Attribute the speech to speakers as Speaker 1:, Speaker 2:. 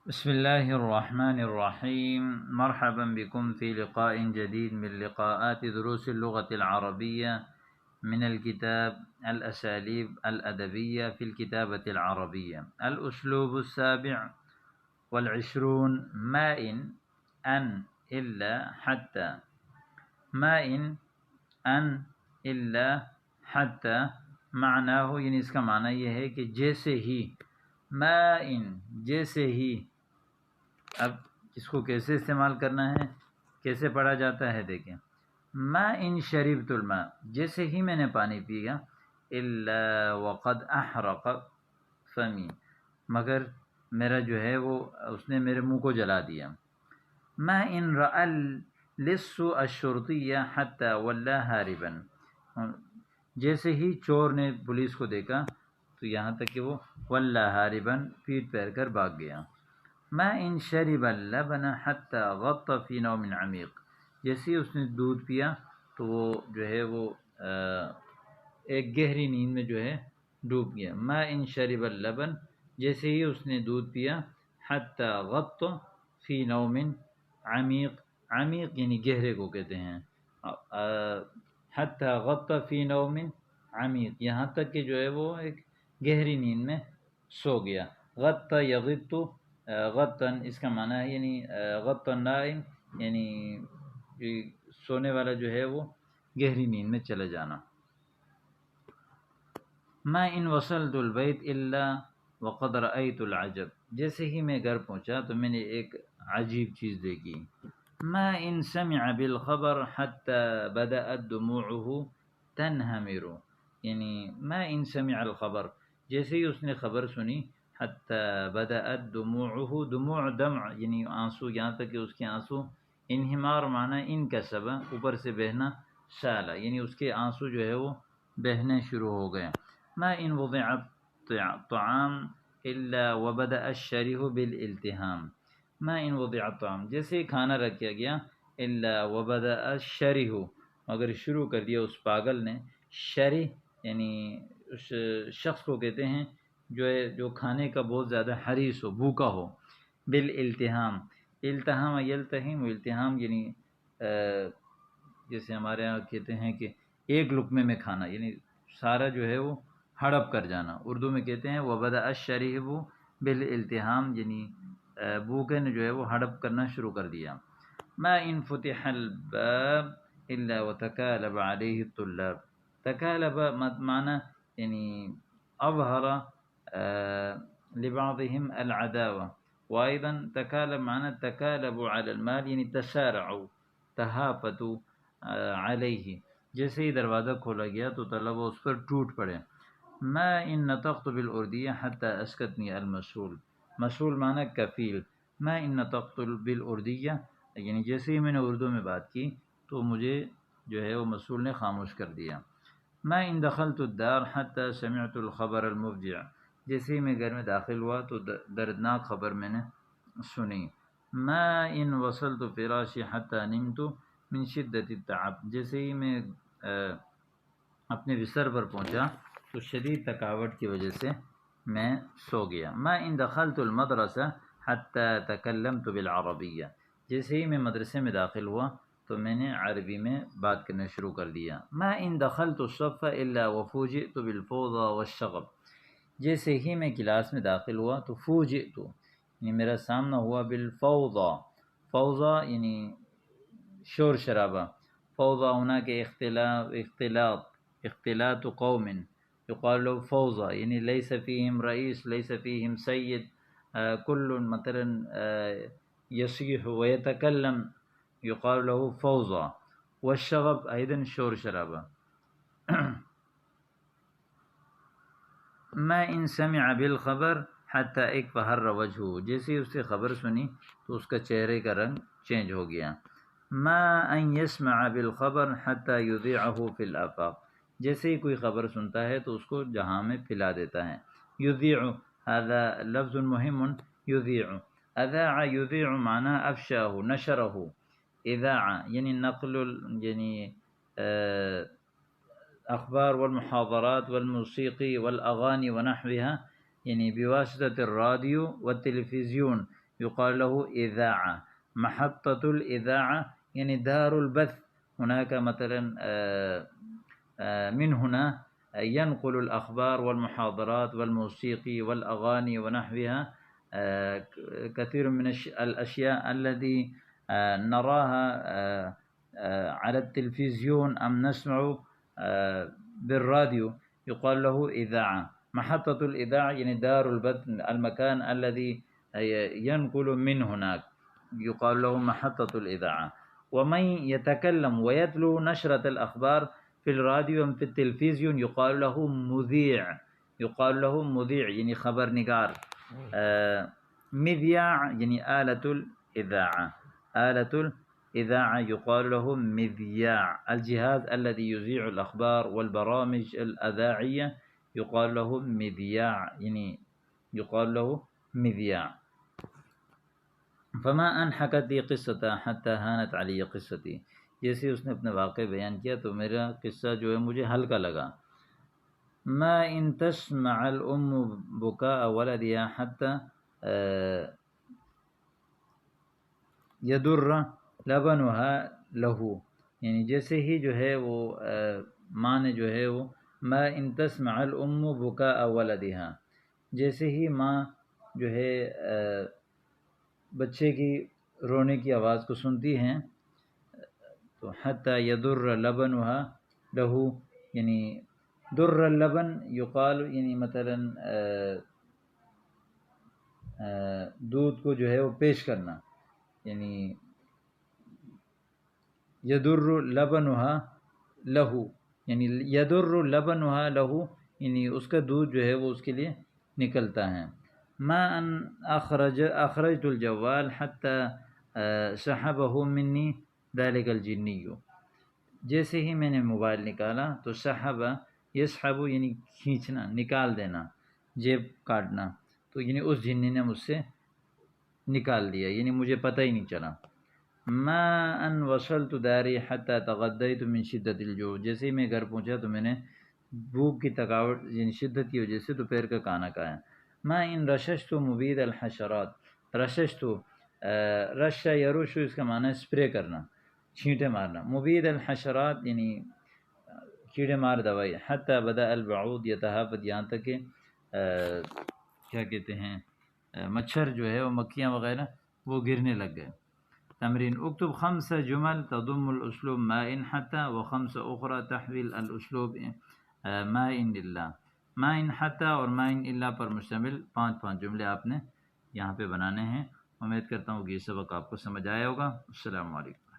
Speaker 1: بسم الله الرحمن الرحيم. مرحبا بكم في لقاء جديد من لقاءات دروس اللغة العربية من الكتاب الأساليب الأدبية في الكتابة العربية. الأسلوب 27 ما أن إلا حتى. ما أن إلا حتى معناه، یعنی اس کا معنی یہ ہے کہ جیسے ہی. ما جیسے ہی. اب اس کو کیسے استعمال کرنا ہے، کیسے پڑھا جاتا ہے، دیکھیں. ما ان شربت الماء، جیسے ہی میں نے پانی پیا. الا وقد احرق فمی، مگر میرا جو ہے وہ اس نے میرے منہ کو جلا دیا. ما ان رأى اللص الشرطیہ حتی ولا ہاربا، جیسے ہی چور نے پولیس کو دیکھا تو یہاں تک کہ وہ ولا ہاربا پیٹ پھیر کر بھاگ گیا. ما ان شرب اللبن حتی غط فی نوم عمیق، جیسے ہی اس نے دودھ پیا تو وہ جو ہے وہ ایک گہری نیند میں جو ہے ڈوب گیا. ما ان شرب اللبن، جیسے ہی اس نے دودھ پیا. حتی غط فی نوم عمیق، عمیق یعنی گہرے کو کہتے ہیں. حتی غط فی نوم عمیق، یہاں تک کہ جو ہے وہ ایک گہری نیند میں سو گیا. غط یغط غطن، اس کا معنی ہے یعنی غط النائم، یعنی سونے والا جو ہے وہ گہری نیند میں چلے جانا. ما ان وصلت البیت الا وقد رأیت العجب، جیسے ہی میں گھر پہنچا تو میں نے ایک عجیب چیز دیکھی. ما ان سمع بالخبر حتى بدأت دموعه تنهمر، یعنی ما ان سمع الخبر، جیسے ہی اس نے خبر سنی. حتى بدأت دموعه، دموع دمع یعنی آنسو، یہاں تک کہ اس کے آنسو. انہمار معنی ان کا سبا، اوپر سے بہنا. سالا یعنی اس کے آنسو جو ہے وہ بہنے شروع ہو گئے. ما ان وضع الطعام الا وبدأ الشرح بالالتهام. ما ان وضع الطعام، جیسے ہی کھانا رکھا گیا. الا وبدأ الشرح، مگر شروع کر دیا اس پاگل نے. شرح یعنی اس شخص کو کہتے ہیں جو کھانے کا بہت زیادہ حریص ہو، بھوکا ہو. بالالتہام، التہام یلتہم، التہام یعنی جیسے ہمارے یہاں کہتے ہیں کہ ایک لقمے میں کھانا، یعنی سارا جو ہے وہ ہڑپ کر جانا. اردو میں کہتے ہیں وبدأ الشرح بالالتہام، یعنی بھوکے نے جو ہے وہ ہڑپ کرنا شروع کر دیا. ما ان فتح الباب الا وتكالب عليه الطلاب. تكالب معنی یعنی اظہر لبعضهم العداوة، وأيضا تكالب معنی تكالبوا على المال، یعنی تسارعوا تہافتوا علیہ، جیسے ہی دروازہ کھولا گیا تو طلبہ اس پر ٹوٹ پڑے. ما ان نطقت بالاردیہ حتی اسکتنی المسؤول، مسؤول معنی کفیل. ما ان نطقت بالاردیہ، یعنی جیسے ہی میں نے اردو میں بات کی تو مجھے جو ہے وہ مسؤول نے خاموش کر دیا. ما ان دخلت الدار حتی سمعت الخبر المفجع، جیسے ہی میں گھر میں داخل ہوا تو دردناک خبر میں نے سنی. ما ان وصلت فراشی حتی نمت من شدت التعب، جیسے ہی میں اپنے بستر پر پہنچا تو شدید تھکاوٹ کی وجہ سے میں سو گیا. ما ان دخلت المدرسہ حتی تکلمت بالعربیہ، جیسے ہی میں مدرسے میں داخل ہوا تو میں نے عربی میں بات کرنا شروع کر دیا. ما ان دخلت الصف الا وفوجئت بالفوضى والشغب، جیسے ہی میں کلاس میں داخل ہوا تو فوجئت یعنی میرا سامنا ہوا بالفوضى، فوضى یعنی شور شرابہ. فوضى ہونا کے اختلاط قوم يقال له فوضى، یعنی ليس فيهم رئيس ليس فيهم سيد، كل مثلا يصيح ويتكلم يقال له فوضى. والشغب أيضا شور شرابہ. ما ان سمع بالخبر حتى اكفهر وجهه، جیسے اس سے خبر سنی تو اس کا چہرے کا رنگ چینج ہو گیا. ما ان يسمع بالخبر حتى يذيعه في الآفاق، جیسے ہی کوئی خبر سنتا ہے تو اس کو جہاں میں پھیلا دیتا ہے. يذيع هذا لفظ مهم. يذيع اذاع، يذيع معنى افشاه نشره. اذاع یعنی نقل یعنی اخبار والمحاضرات والموسیقی والاغانی ونحوها، یعنی بواسطة الرادیو والتلفزیون يقال له إذاعة. محطة الإذاعة يعني دار البث. هناك مثلا من هنا ينقل الأخبار والمحاضرات والموسيقى والأغاني ونحوها، كثير من الأشياء التي نراها على التلفزيون أم نسمع بالراديو يقال له إذاعة. محطة الإذاعة يعني دار البث، المكان الذي ينقل من هناك يقال له محطة الإذاعة. ومن يتكلم ويتلو نشرة الأخبار في الراديو في التلفزيون يقال له مذيع. يقال له مذيع يعني خبر نگار. مذياع يعني آلة الإذاعة. آلة الإذاعة يقال له مذياع. الجهاز الذي يذيع الأخبار والبرامج الإذاعية يقال له مذياع، يعني يقال له مذياع. فما انحکت لی قصتا حتی ہانت علی قصتی، جیسے اس نے اپنے واقع بیان کیا تو میرا قصہ جو ہے مجھے ہلکا لگا. ما ان تسمع الام بکاء ولدها حتی یدر لبنها له، یعنی جیسے ہی جو ہے وہ ماں نے جو ہے وہ ما ان تسمع الام بکاء ولدها، جیسے ہی ماں جو ہے بچے کی رونے کی آواز کو سنتی ہیں تو حتی یدر لبنها له، یعنی در اللبن یقال یعنی مثلا دودھ کو جو ہے وہ پیش کرنا، یعنی یدر لبنها له یعنی یدر لبنها له یعنی اس کا دودھ جو ہے وہ اس کے لیے نکلتا ہے. ما ان اخرجت الجوال حتى سحبه مني ذلك الجني، جیسے ہی میں نے موبائل نکالا تو سحب یسحب یعنی کھینچنا، نکال دینا، جیب کاٹنا، تو یعنی اس جنی نے مجھ سے نکال دیا، یعنی مجھے پتہ ہی نہیں چلا. ما ان وصلت داری حتى تغديت من شدت الجوع، جیسے ہی میں گھر پہنچا تو میں نے بھوک کی تھکاوٹ یعنی شدت کی وجہ سے دوپہر کا کھانا کھایا. ما ان رششت مبید الحشرات، رششت رش یروش اس کا معنی ہے اسپرے کرنا، چھینٹے مارنا. مبید الحشرات یعنی کیڑے مار دوائی. حتی بدا البعود یتہافت، یہاں تک کہ کیا کہتے ہیں مچھر جو ہے وہ مکھیاں وغیرہ وہ گرنے لگ گئے. تمرین اکتب 5 جمل تضم الاسلوب ما ان حتی و5 اخرى تحویل الاسلوب ما ان الا. ما ان حتی اور ما ان الا پر مشتمل 5 جملے آپ نے یہاں پہ بنانے ہیں. امید کرتا ہوں کہ یہ سبق آپ کو سمجھ آیا ہوگا. السلام علیکم.